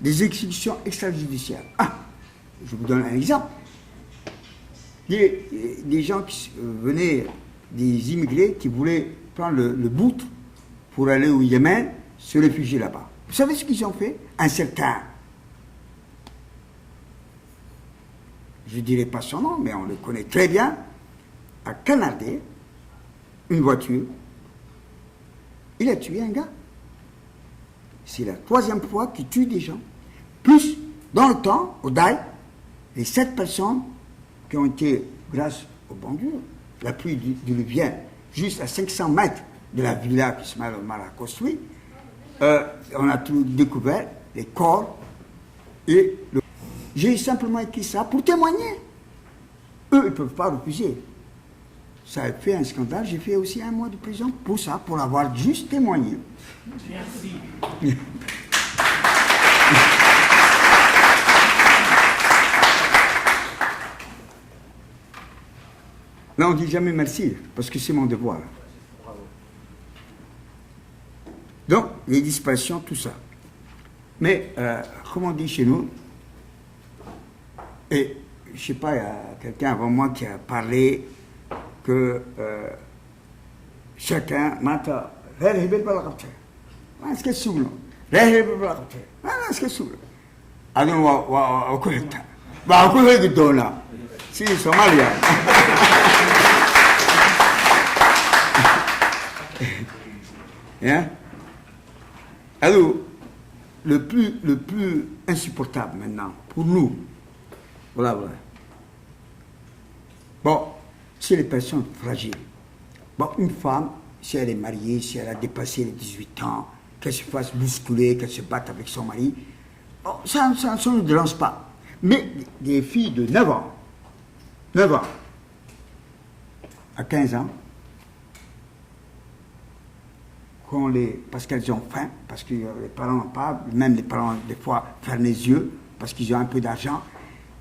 des exécutions extrajudiciaires. Ah, je vous donne un exemple. Des gens qui venaient, des immigrés qui voulaient prendre le bout pour aller au Yémen, se réfugier là-bas. Vous savez ce qu'ils ont fait? Un certain, je ne dirai pas son nom, mais on le connaît très bien, a canardé une voiture. Il a tué un gars. C'est la 3e fois qu'il tue des gens. Plus, dans le temps, au Daï, les 7 personnes qui ont été, grâce aux bandures, la pluie diluvienne, juste à 500 mètres de la villa qu'Ismaël Omar a construite, on a tout découvert, les corps et le... J'ai simplement écrit ça pour témoigner. Eux, ils ne peuvent pas refuser. Ça a fait un scandale, j'ai fait aussi 1 mois de prison pour ça, pour avoir juste témoigné. Merci. Là, on ne dit jamais merci, parce que c'est mon devoir. Donc, les disparitions, tout ça. Mais, comme on dit chez nous, et je ne sais pas, il y a quelqu'un avant moi qui a parlé que chacun mata est-ce que si Somalia. Hein? Alors, le plus insupportable maintenant, pour nous, voilà. Bon, c'est les personnes fragiles. Bon, une femme, si elle est mariée, si elle a dépassé les 18 ans, qu'elle se fasse bousculer, qu'elle se batte avec son mari, bon, ça ne nous dérange pas. Mais des filles de 9 ans, à 15 ans, parce qu'elles ont faim, parce que les parents n'ont pas, même les parents, des fois, ferment les yeux, parce qu'ils ont un peu d'argent,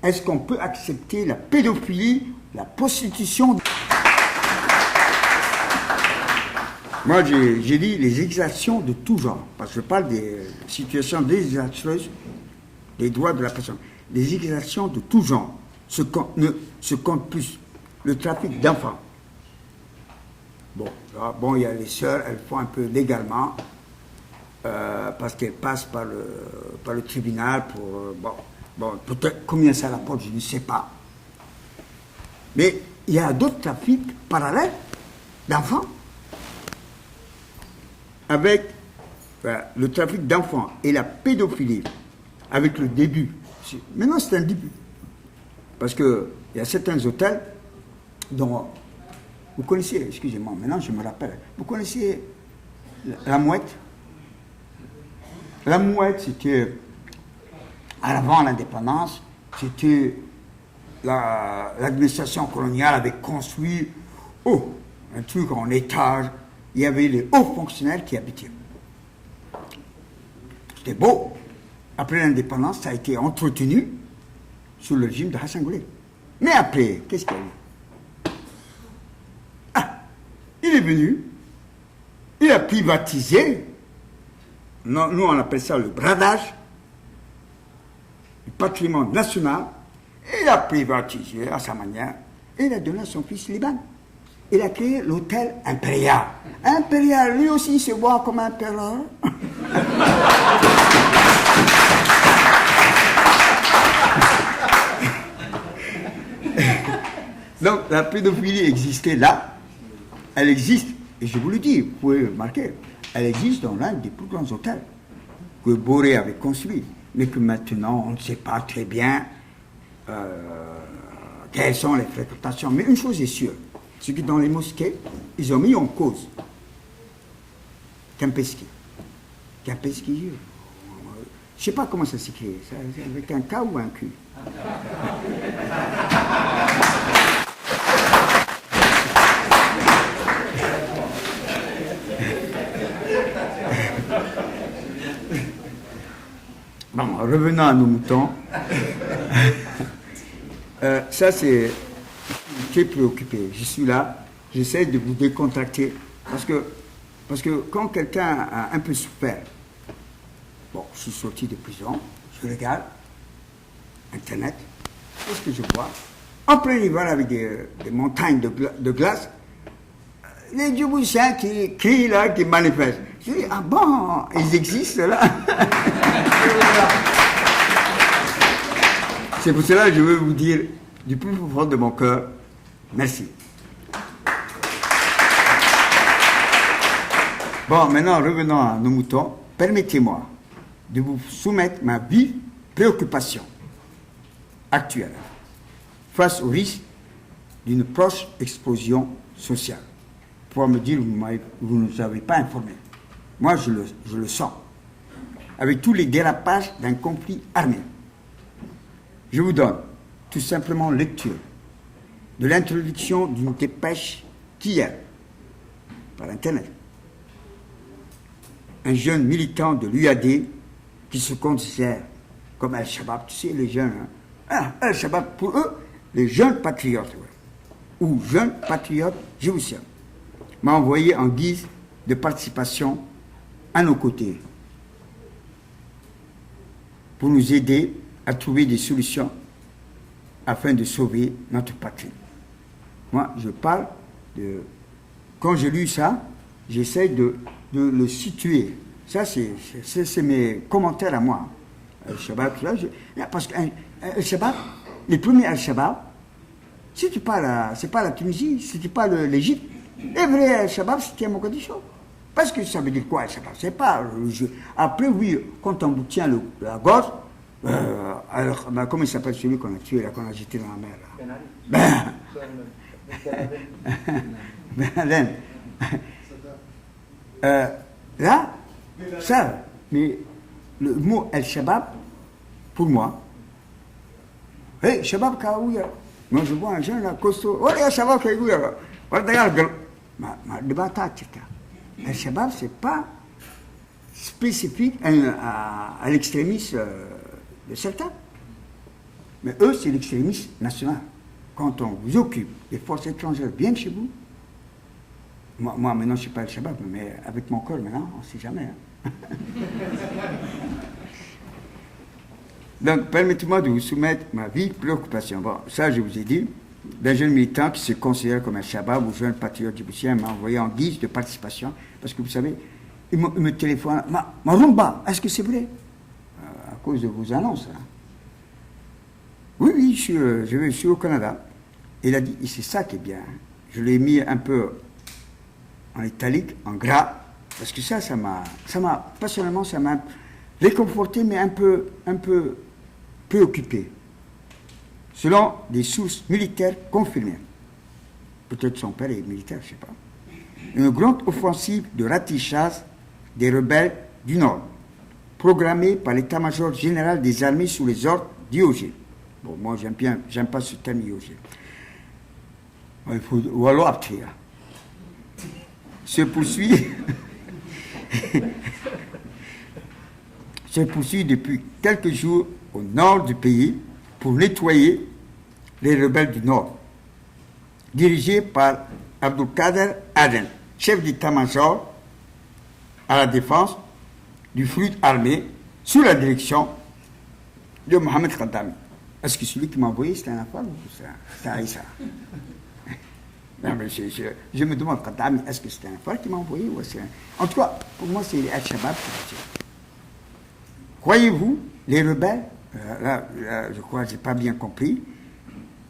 est-ce qu'on peut accepter la pédophilie, la prostitution? Moi, j'ai dit les exactions de tout genre, parce que je parle des situations désastreuses des droits de la personne. Les exactions de tout genre se comptent plus. Le trafic d'enfants. Bon, il y a les sœurs, elles font un peu légalement, parce qu'elles passent par le tribunal pour... Bon, peut-être combien ça rapporte, je ne sais pas. Mais il y a d'autres trafics parallèles d'enfants. Avec le trafic d'enfants et la pédophilie, avec le début. Maintenant, c'est un début. Parce qu'il y a certains hôtels dont... Vous connaissez, excusez-moi, maintenant je me rappelle, vous connaissez la Mouette? La Mouette, c'était, avant l'indépendance, c'était l'administration coloniale avait construit un truc en étage. Il y avait les hauts fonctionnaires qui habitaient. C'était beau. Après l'indépendance, ça a été entretenu sous le régime de Hassan Goulet. Mais après, qu'est-ce qu'il y a eu? Il est venu, il a privatisé, nous on appelle ça le bradage, du patrimoine national, il a privatisé à sa manière, et il a donné à son fils Liban. Il a créé l'hôtel Impérial. Impérial, lui aussi, il se voit comme un impérial. Donc la pédophilie existait là. Elle existe, et je vous le dis, vous pouvez remarquer, elle existe dans l'un des plus grands hôtels que Boré avait construit, mais que maintenant on ne sait pas très bien quelles sont les fréquentations. Mais une chose est sûre, c'est que dans les mosquées, ils ont mis en cause Kempinski. Kempinski, je ne sais pas comment ça s'écrit, avec un K ou un Q. Bon, revenons à nos moutons. Ça, c'est... Je suis préoccupé. Je suis là. J'essaie de vous décontracter. Parce que quand quelqu'un a un peu souffert, bon, je suis sorti de prison, je Je regarde Internet, qu'est-ce que je vois? En plein hiver avec des montagnes de glace, les Djiboutiens qui crient là, qui manifestent. Je dis, ah bon, ils existent là. C'est pour cela que je veux vous dire du plus profond de mon cœur, merci. Bon, maintenant, revenons à nos moutons. Permettez-moi de vous soumettre ma vive préoccupation actuelle face au risque d'une proche explosion sociale. Pour me dire, vous ne nous avez pas informé. Moi, je le sens. Avec tous les dérapages d'un conflit armé. Je vous donne tout simplement lecture de l'introduction d'une dépêche qu'hier, par Internet, un jeune militant de l'UAD qui se considère comme Al-Shabaab, tu sais, les jeunes, hein? Al-Shabaab, pour eux, les jeunes patriotes, ouais, ou jeunes patriotes djiboutiens, m'a envoyé en guise de participation à nos côtés pour nous aider à trouver des solutions afin de sauver notre patrie. Moi, je parle de... Quand j'ai lu ça, j'essaie de le situer. Ça, c'est mes commentaires à moi. Al-Shabaab, parce que Al-Shabaab, les premiers Al-Shabaab, c'était pas la Tunisie, c'était pas l'Égypte. Les vrais Al-Shabaab, c'était à Mogadiscio. Parce que ça veut dire quoi, Al-Shabaab? C'est pas le jeu. Après, oui, quand on vous tient la gorge, alors, comment il s'appelle celui qu'on a tué, là, qu'on a jeté dans la mer, là? Là, ça, mais le mot Al-Shabaab, pour moi, hey, Shabab Kaouya, moi je vois un jeune là, costaud, oh, Al-Shabaab Kaouya, regarde, Al-Shabaab, c'est pas spécifique à l'extrémisme de certains, mais eux, c'est l'extrémisme national. Quand on vous occupe, les forces étrangères viennent chez vous. Moi maintenant, je ne suis pas Al-Shabaab, mais avec mon corps, maintenant, on ne sait jamais. Hein. Donc, permettez-moi de vous soumettre ma vive préoccupation. Bon, ça, je vous ai dit, d'un jeune militant qui se considère comme un Shabab ou jeune patriote djiboutien m'a envoyé en guise de participation, parce que vous savez, il me téléphone, ma rumba, est-ce que c'est vrai? À cause de vos annonces. Hein. Oui, je suis au Canada. Il a dit, et c'est ça qui est bien. Hein. Je l'ai mis un peu en italique, en gras, parce que ça m'a, personnellement, ça m'a réconforté, mais un peu préoccupé. Selon des sources militaires confirmées, peut-être son père est militaire, je ne sais pas, une grande offensive de ratissage des rebelles du Nord, programmée par l'état-major général des armées sous les ordres d'IOG. Bon, moi, j'aime pas ce terme IOG. Il faut Wallo Aptria. Se poursuit depuis quelques jours au nord du pays pour nettoyer les rebelles du Nord, dirigés par Abdulkader Aden, chef d'état-major à la défense du flux armé sous la direction de Mohamed Khaddami. Est-ce que celui qui m'a envoyé, c'était un affaire ou c'est un Aïssa? Non, mais je me demande, Khaddami, est-ce que c'était un affaire qui m'a envoyé ou c'est un... En tout cas, pour moi, c'est Al-Shabaab qui m'a. Croyez-vous, les rebelles, là, je crois que je n'ai pas bien compris,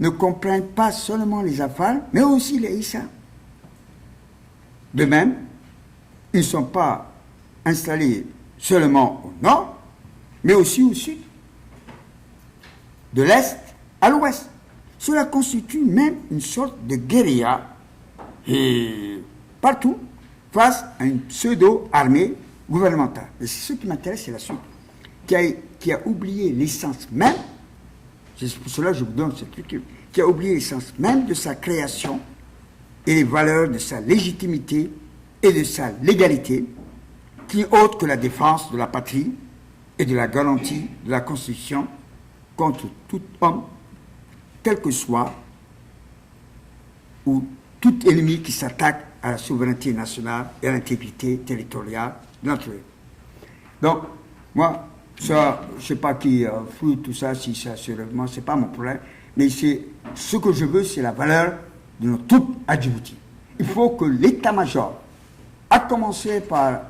ne comprennent pas seulement les affaires, mais aussi les Issa. De même, ils ne sont pas installés seulement au nord, mais aussi au sud, de l'est à l'ouest. Cela constitue même une sorte de guérilla et partout face à une pseudo-armée gouvernementale. Et c'est ce qui m'intéresse, c'est la suite. Qui a oublié l'essence même, c'est pour cela que je vous donne cette lecture, qui a oublié l'essence même de sa création et les valeurs de sa légitimité et de sa légalité, qui est autre que la défense de la patrie et de la garantie de la Constitution contre tout homme, quel que soit, ou tout ennemi qui s'attaque à la souveraineté nationale et à l'intégrité territoriale de notre pays. Donc, moi, Ça, je ne sais pas qui fout tout ça, si ça sérieusement, ce n'est pas mon problème. Mais ce que je veux, c'est la valeur de nos troupes à Djibouti. Il faut que l'état-major, à commencer par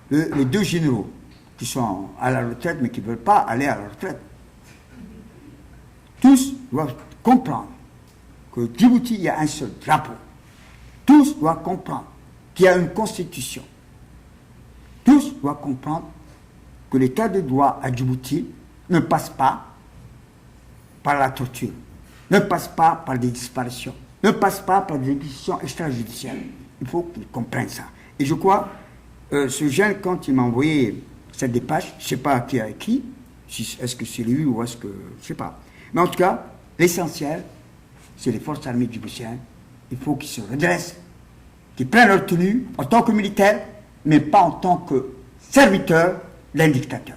les deux généraux qui sont à la retraite, mais qui ne veulent pas aller à la retraite, tous doivent comprendre que Djibouti, il y a un seul drapeau. Tous doivent comprendre qu'il y a une constitution. Tous doivent comprendre que l'état de droit à Djibouti ne passe pas par la torture, ne passe pas par des disparitions, ne passe pas par des exécutions extrajudiciaires. Il faut qu'ils comprennent ça. Et je crois, ce jeune, quand il m'a envoyé cette dépêche, je ne sais pas qui a écrit, est-ce que c'est lui ou est-ce que... je ne sais pas. Mais en tout cas, l'essentiel, c'est les forces armées djiboutiennes. Il faut qu'ils se redressent, qu'ils prennent leur tenue en tant que militaires, mais pas en tant que serviteurs d'un dictateur.